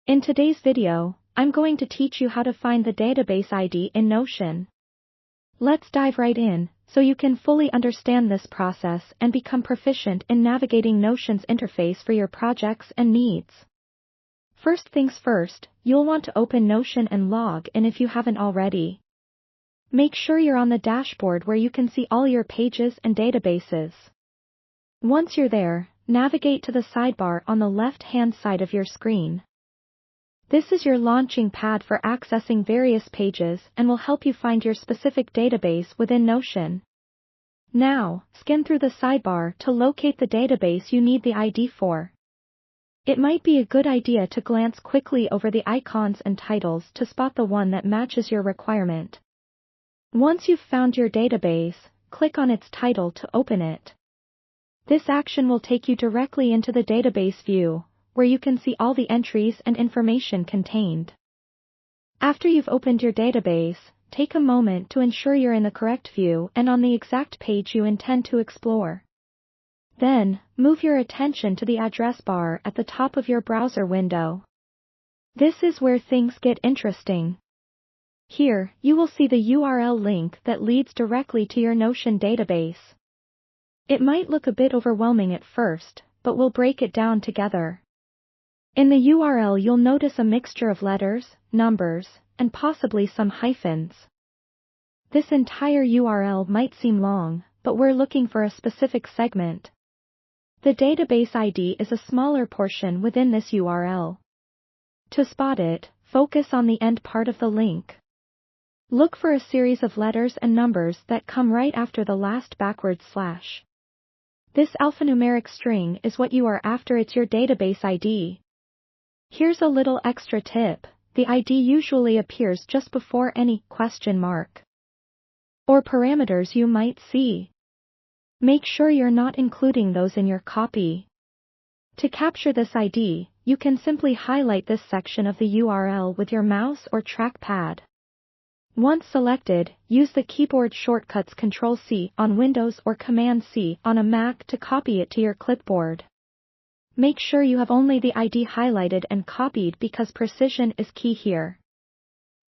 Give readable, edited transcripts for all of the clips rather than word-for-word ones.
In today's video, I'm going to teach you how to find the database ID in Notion. Let's dive right in, so you can fully understand this process and become proficient in navigating Notion's interface for your projects and needs. First things first, you'll want to open Notion and log in if you haven't already. Make sure you're on the dashboard where you can see all your pages and databases. Once you're there, navigate to the sidebar on the left-hand side of your screen. This is your launching pad for accessing various pages and will help you find your specific database within Notion. Now, skim through the sidebar to locate the database you need the ID for. It might be a good idea to glance quickly over the icons and titles to spot the one that matches your requirement. Once you've found your database, click on its title to open it. This action will take you directly into the database view, where you can see all the entries and information contained. After you've opened your database, take a moment to ensure you're in the correct view and on the exact page you intend to explore. Then, move your attention to the address bar at the top of your browser window. This is where things get interesting. Here, you will see the URL link that leads directly to your Notion database. It might look a bit overwhelming at first, but we'll break it down together. In the URL you'll notice a mixture of letters, numbers, and possibly some hyphens. This entire URL might seem long, but we're looking for a specific segment. The database ID is a smaller portion within this URL. To spot it, focus on the end part of the link. Look for a series of letters and numbers that come right after the last backward slash. This alphanumeric string is what you are after. It's your database ID. Here's a little extra tip: the ID usually appears just before any question mark or parameters you might see. Make sure you're not including those in your copy. To capture this ID, you can simply highlight this section of the URL with your mouse or trackpad. Once selected, use the keyboard shortcuts Ctrl+C on Windows or Command+C on a Mac to copy it to your clipboard. Make sure you have only the ID highlighted and copied because precision is key here.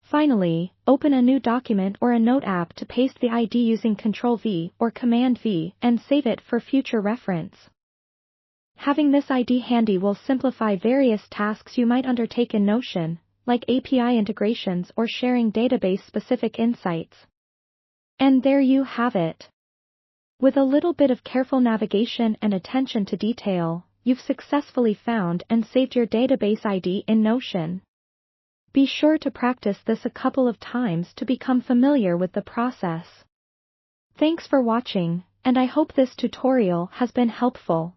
Finally, open a new document or a note app to paste the ID using Ctrl+V or Command+V and save it for future reference. Having this ID handy will simplify various tasks you might undertake in Notion, like API integrations or sharing database-specific insights. And there you have it. With a little bit of careful navigation and attention to detail, you've successfully found and saved your database ID in Notion. Be sure to practice this a couple of times to become familiar with the process. Thanks for watching, and I hope this tutorial has been helpful.